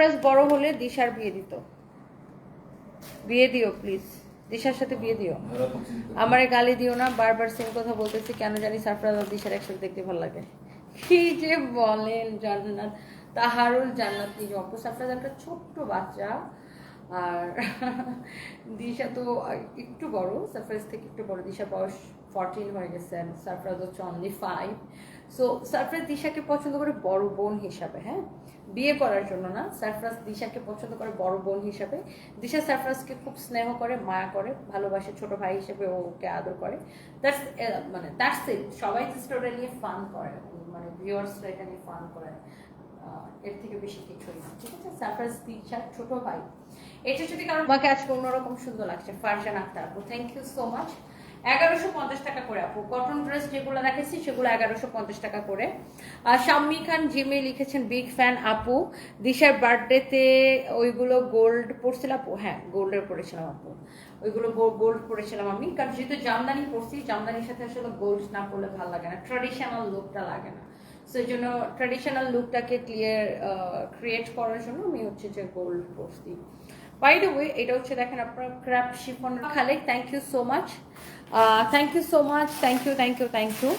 Surprise বড় হলে দিশার বিয়ে দিও প্লিজ, দিশার সাথে বিয়ে দিও। আমারে গালি দিও না, বারবার সেম কথা বলতেছি, কেন জানি সারপ্রাইজ আর দিশার একসাথে দেখতে ভালো লাগে। কি যে বলেন জান্নাত, তাহারুল জান্নাত নিজ অপু। সারপ্রাইজ একটা ছোট্ট বাচ্চা, আর দিশা তো একটু বড়, সারপ্রাইজ থেকে একটু বড়। দিশার বয়স 14 হয়ে গেছে, সারপ্রাইজ হচ্ছে অনলি 5। সো সারপ্রাইজ দিশাকে পছন্দ করে বড় বোন হিসাবে, হ্যাঁ, বিয়ে করার জন্য না। সারপ্রাইজ দিশাকে পছন্দ করে বড় বোন হিসাবে। দিশা সারপ্রাইজকে খুব স্নেহ করে, মায়া করে, ভালোবাসে, ছোট ভাই হিসেবে ওকে আদর করে। That's it. সবাই স্টোরি নিয়ে ফান করে, মানে ভিউয়ার্সরা এটা নিয়ে ফান করে, এর থেকে বেশি কিছুই না, ঠিক আছে। সারপ্রাইজ দিশার ছোট ভাই। এটা যদি কারণ আমাকে আজকে অন্যরকম সুন্দর লাগছে। ফারজান আক্তার আপু, থ্যাংক ইউ সো মাচ। 1150 টাকা করে আপু। কটন ড্রেস যেগুলো দেখেছি সেগুলো 1150 টাকা করে। শাম্মী খান জিমে লিখেছেন বিগ ফ্যান আপু, দিশার বার্থডেতে ওইগুলো গোল্ড পরছিল আপু? হ্যাঁ, গোল্ডের পরেছিলাম আপু, ওইগুলো গোল্ড পরেছিলাম আমি, কারণ যেহেতু জামদানি পরছি, জামদানির সাথে আসলে গোল্ড না পরলে ভালো লাগে না, ট্র্যাডিশনাল লুকটা লাগে না। সো এই জন্য ট্র্যাডিশনাল লুকটাকে ক্রিয়েট করার জন্য আমি হচ্ছে যে গোল্ড পরছি। বাই দ্য ওয়ে, এটা হচ্ছে দেখেন আপনার crepe chiffon. Khalek, thank you so much, thank you so much, thank you.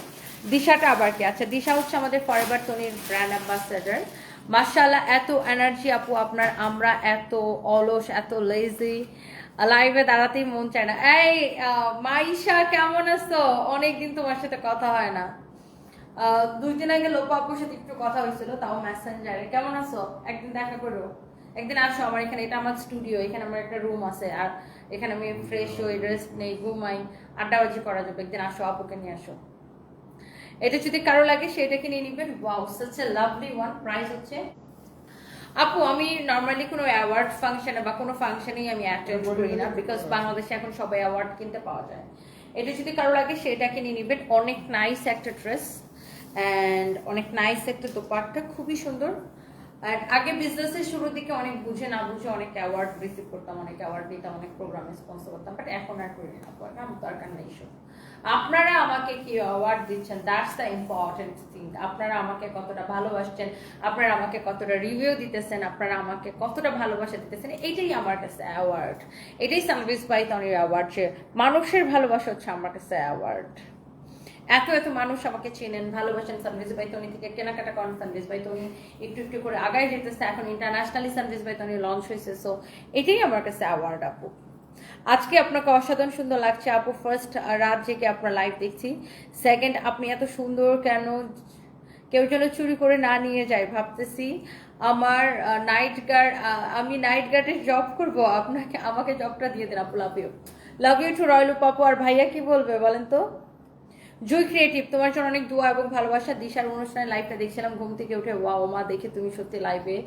দিশাটা আবার কি? আচ্ছা, দিশা হচ্ছে আমাদের ফরএভার তনির ব্র্যান্ড অ্যাম্বাসেডার। মাশাআল্লাহ, এত এনার্জি আপু আপনার, আমরা এত অলস, এত লেজি, লাইভে দাঁড়াতেই মন চায় না। এই মাইশা, কেমন আছো? অনেকদিন তোমার সাথে কথা হয় না। 2 দিন আগে লোপা আপুর সাথে একটু কথা হয়েছিল, তাও মেসেঞ্জারে। কেমন আছো? একদিন দেখা করো, একদিন আসো আমার এখানে। এটা আমার স্টুডিও, এখানে আমার একটা রুম আছে, আর এখানে আমি ফ্রেশ হই, রেস্ট নেই, ঘুমাই, আড্ডাবাজি করা যাবে। একদিন আসো, আপুকে নিয়ে আসো। এটা যদি কারো লাগে সেটাকে নিয়ে নিবেন। Wow, such a lovely one. Price হচ্ছে আপু, আমি নর্মালি কোনো অ্যাওয়ার্ড ফাংশনে বা কোনো ফাংশনেই আমি অ্যাটেন্ড করি না, বিকজ বাংলাদেশে এখন সবাই অ্যাওয়ার্ড কিনতে পাওয়া যায়। এটা যদি কারো লাগে সেটাকে নিয়ে নিবেন। অনেক নাইস একটা ড্রেস অ্যান্ড অনেক নাইস একটা দোপাট্টা, খুবই সুন্দর। আর আগে বিজনেসের শুরুর দিকে অনেক বুঝে না বুঝে অনেক অ্যাওয়ার্ড রিসিভ করতাম, অনেক অ্যাওয়ার্ড দিতাম, অনেক প্রোগ্রামে স্পন্সর করতাম, বাট এখন আর করি না, আমার দরকার নেই সব। আপনারা আমাকে কি অ্যাওয়ার্ড দিচ্ছেন, দ্যাটস দ্য ইম্পর্টেন্ট থিং। আপনারা আমাকে কতটা ভালোবাসছেন, আপনারা আমাকে কতটা রিভিউ দিতেছেন, আপনারা আমাকে কতটা ভালোবাসা দিতেছেন, এটাই আমার কাছে অ্যাওয়ার্ড। এটাই সানভিজ বাই তনির অ্যাওয়ার্ড, যে মানুষের ভালোবাসা হচ্ছে আমার কাছে অ্যাওয়ার্ড। এত এত মানুষ আমাকে চেনেন, ভালোবাসেন, সানভিজ বাই তনি থেকে কেনাকাটা করেন, সানভিজ বাই তনি একটু একটু করে আগায় যেতেছে, এখন ইন্টারন্যাশনালি সানভিজ বাই তনি লঞ্চ হয়েছে। সো এটাই আমার কাছে অ্যাওয়ার্ড আপু। আজকে আপনাকে অসাধারণ সুন্দর লাগছে আপু। ফার্স্ট, রাত জেগে আপনার লাইভ দেখছি। সেকেন্ড, আপনি এত সুন্দর কেন, কেউ যেন চুরি করে না নিয়ে যায় ভাবতেছি। আমার নাইট গার্ড, আমি নাইট গার্ডের জব করবো, আমাকে জবটা দিয়ে দেন আপু। Love you too royal Papu. আর ভাইয়া কি বলবে বলেন তো? জুই ক্রিয়েটিভ, তোমার জন্য অনেক দোয়া এবং ভালোবাসা। দিশার অনুষ্ঠানে লাইভটা দেখছিলাম ঘুম থেকে উঠে, ওয়াও মা, দেখে তুমি সত্যি লাইভে।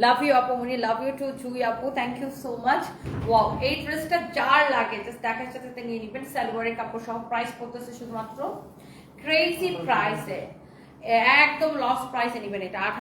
লাভ ইউ আপু মনি, লাভ ইউ টু জুই আপু, thank you so much. Wow, এই ড্রেসটা যার লাগে জাস্ট দেখার সাথে নিয়ে নিবেন। সালোয়ারের কাপড় সহ, প্রাইস পড়তেছে শুধুমাত্র ক্রেজি প্রাইসে, একদম লস প্রাইসে নেবেন। এটা